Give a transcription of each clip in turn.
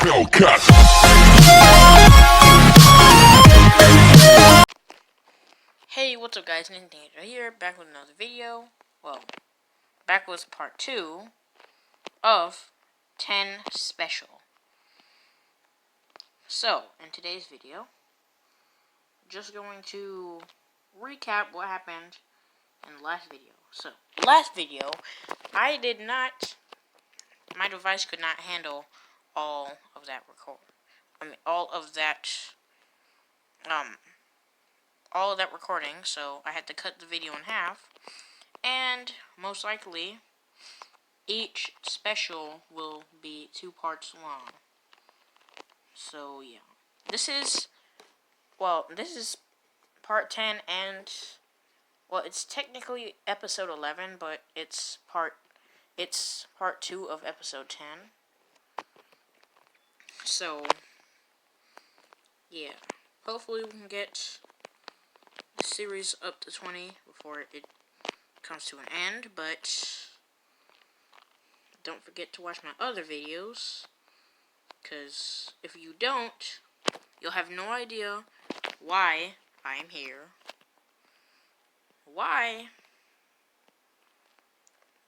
Hellcat. Hey, what's up guys, Nintendo here, back with another video. Well, back with part 2 of 10 Special. So, in today's video, just going to recap what happened in the last video. So, last video, my device could not handle all of that all of that recording, so I had to cut the video in half, and most likely, each special will be 2 parts long. So, yeah. This is part 10, and, well, it's technically episode 11, but it's part 2 of episode 10. So, yeah. Hopefully we can get the series up to 20 before it comes to an end, but don't forget to watch my other videos, because if you don't, you'll have no idea why I'm here, why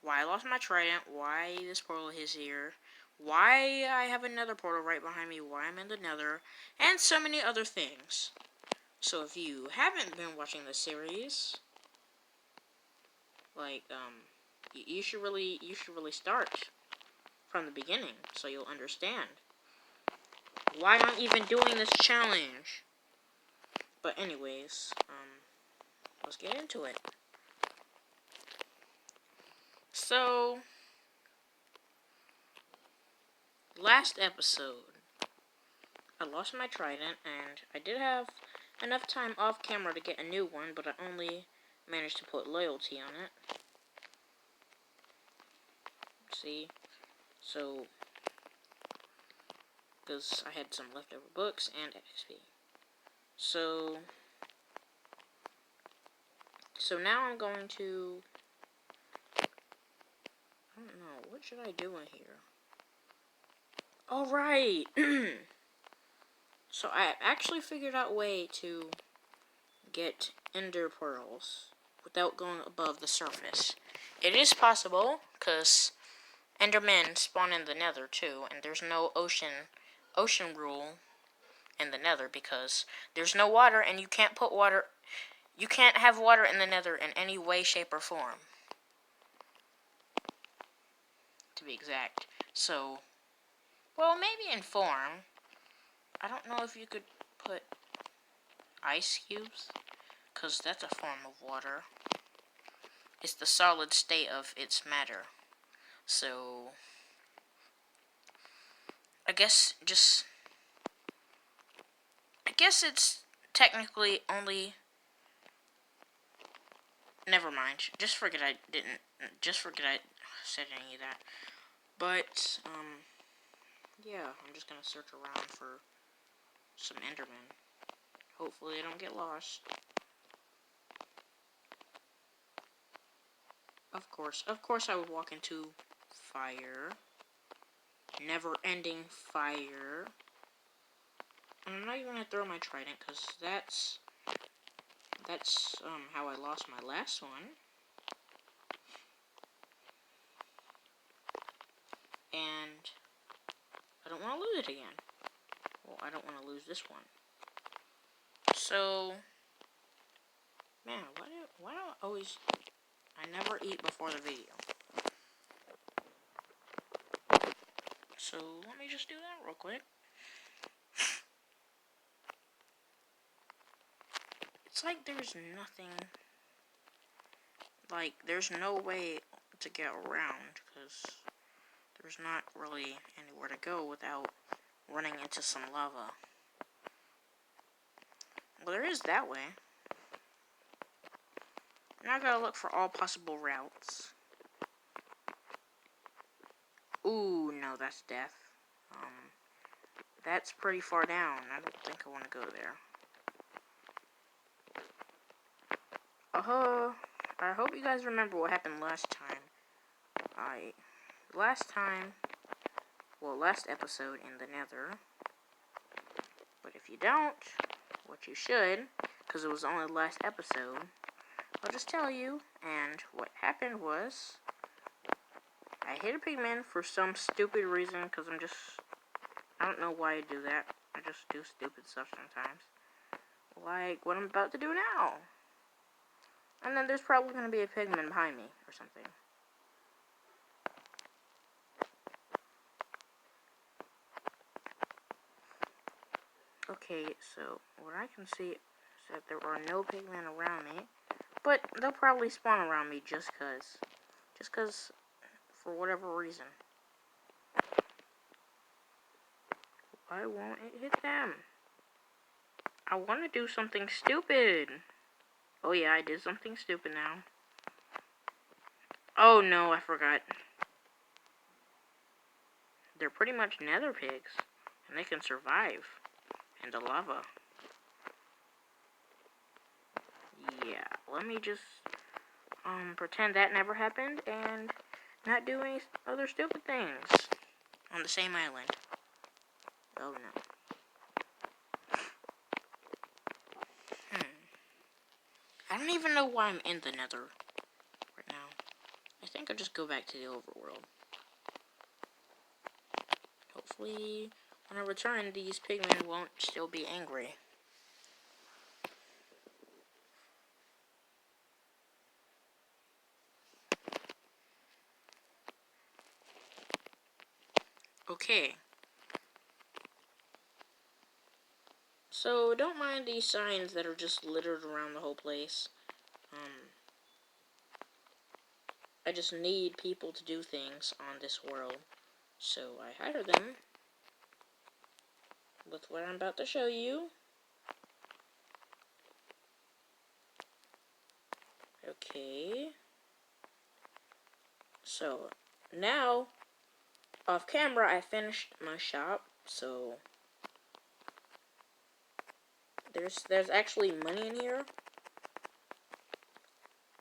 I lost my trident, why this portal is here, why I have another portal right behind me, why I'm in the nether, and so many other things. So if you haven't been watching the series, like, you should really start from the beginning, so you'll understand why I'm even doing this challenge. But anyways, let's get into it. So, last episode, I lost my trident, and I did have enough time off camera to get a new one, but I only managed to put loyalty on it. See? So, because I had some leftover books and XP. So now I'm going to, I don't know, what should I do in here? Alright! So I actually figured out a way to get ender pearls without going above the surface. It is possible, because endermen spawn in the nether too, and there's no ocean rule in the nether, because there's no water, and you can't have water in the nether in any way, shape, or form, to be exact. So, well, maybe in form. I don't know if you could put ice cubes, because that's a form of water. It's the solid state of its matter. So, I guess it's technically only, never mind. Just forget I said any of that. But, yeah, I'm just gonna search around for some endermen. Hopefully I don't get lost. Of course I would walk into fire. Never-ending fire. And I'm not even gonna throw my trident, because that's how I lost my last one. And I don't want to lose it again. Well, I don't want to lose this one. So, man, why do I always, I never eat before the video. So, let me just do that real quick. It's like there's nothing, like, there's no way to get around, because there's not really anywhere to go without running into some lava. Well, there is that way. Now I gotta look for all possible routes. Ooh, no, that's death. That's pretty far down. I don't think I want to go there. I hope you guys remember what happened last time. last episode in the Nether. But if you don't, what you should, because it was only the last episode, I'll just tell you. And what happened was, I hit a pigman for some stupid reason, because I don't know why I do that. I just do stupid stuff sometimes. Like what I'm about to do now. And then there's probably going to be a pigman behind me or something. Okay, so what I can see is that there are no pigmen around me. But they'll probably spawn around me just cause for whatever reason. Why won't it hit them? I want to do something stupid. Oh yeah, I did something stupid now. Oh no, I forgot. They're pretty much nether pigs, and they can survive in the lava. Yeah, let me just pretend that never happened and not do any other stupid things on the same island. Oh no. I don't even know why I'm in the Nether right now. I think I'll just go back to the overworld. Hopefully, when I return, these pigmen won't still be angry. Okay. So, don't mind these signs that are just littered around the whole place. I just need people to do things on this world. So, I hire them with what I'm about to show you. Okay. So, now, off camera, I finished my shop, so there's actually money in here,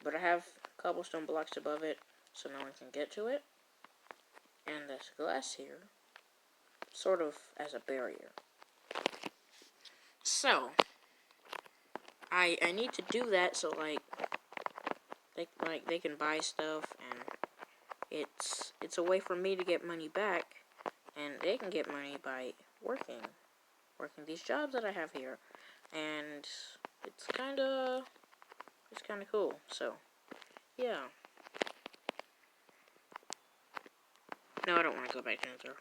but I have cobblestone blocks above it, so no one can get to it, and this glass here, sort of as a barrier. So, I need to do that so they can buy stuff, and it's a way for me to get money back, and they can get money by working these jobs that I have here, and it's kind of cool. So, yeah. No, I don't want to go back to Nether.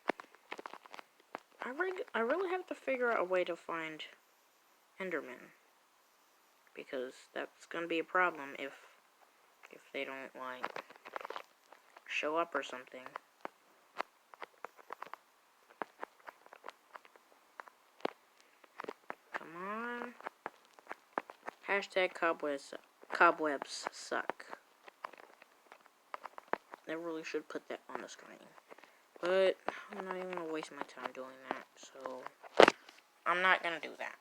I really have to figure out a way to find Enderman, because that's gonna be a problem if they don't like show up or something. Come on. Hashtag cobwebs suck. I really should put that on the screen. But I'm not even gonna waste my time doing that, so I'm not gonna do that.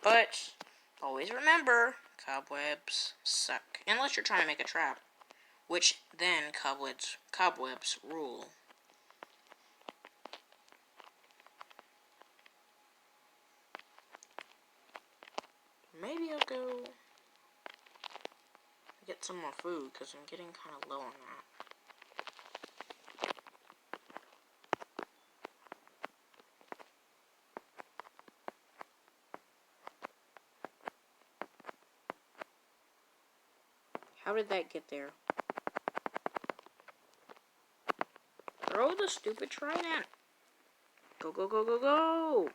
But always remember, cobwebs suck. Unless you're trying to make a trap, which then cobwebs rule. Maybe I'll go get some more food, because I'm getting kind of low on that. How did that get there? Throw the stupid trident! Go, go, go, go, go!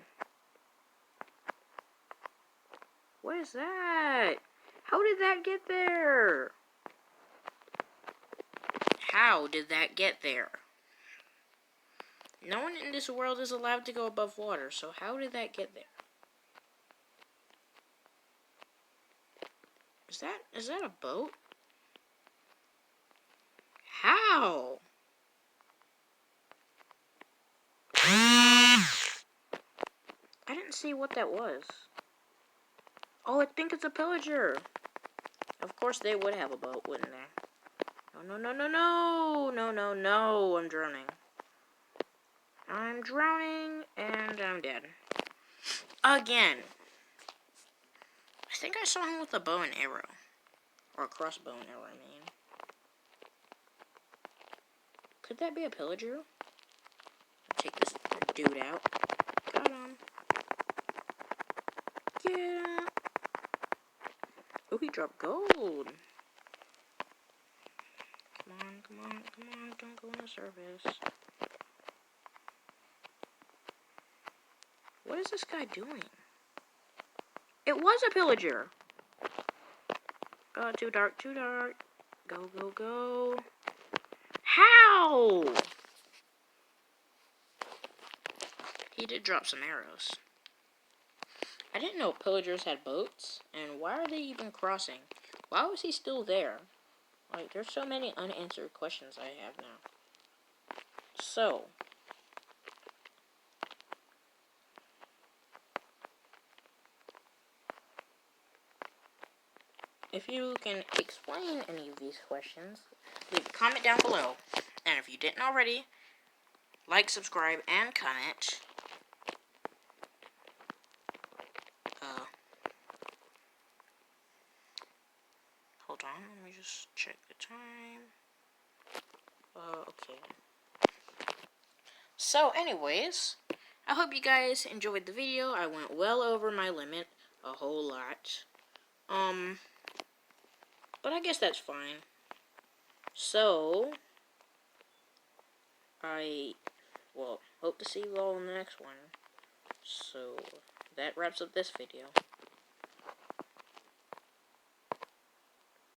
What is that? How did that get there? How did that get there? No one in this world is allowed to go above water, so how did that get there? Is that a boat? How? I didn't see what that was. Oh, I think it's a pillager. Of course they would have a boat, wouldn't they? No, no, no, no, no! No, no, no! I'm drowning. I'm drowning, and I'm dead. Again. I think I saw him with a bow and arrow. Or a crossbow and arrow, I mean. Could that be a pillager? Take this dude out. Got him. Yeah. Oh, he dropped gold. Come on, come on, come on. Don't go on the surface. What is this guy doing? It was a pillager. Too dark, too dark. Go, go, go. How? He did drop some arrows. I didn't know pillagers had boats. And why are they even crossing? Why was he still there? Like, there's so many unanswered questions I have now. So. If you can explain any of these questions, leave a comment down below. And if you didn't already, like, subscribe, and comment. Hold on, let me just check the time. Okay. So, anyways, I hope you guys enjoyed the video. I went well over my limit, a whole lot. But I guess that's fine. So, hope to see you all in the next one. So, that wraps up this video.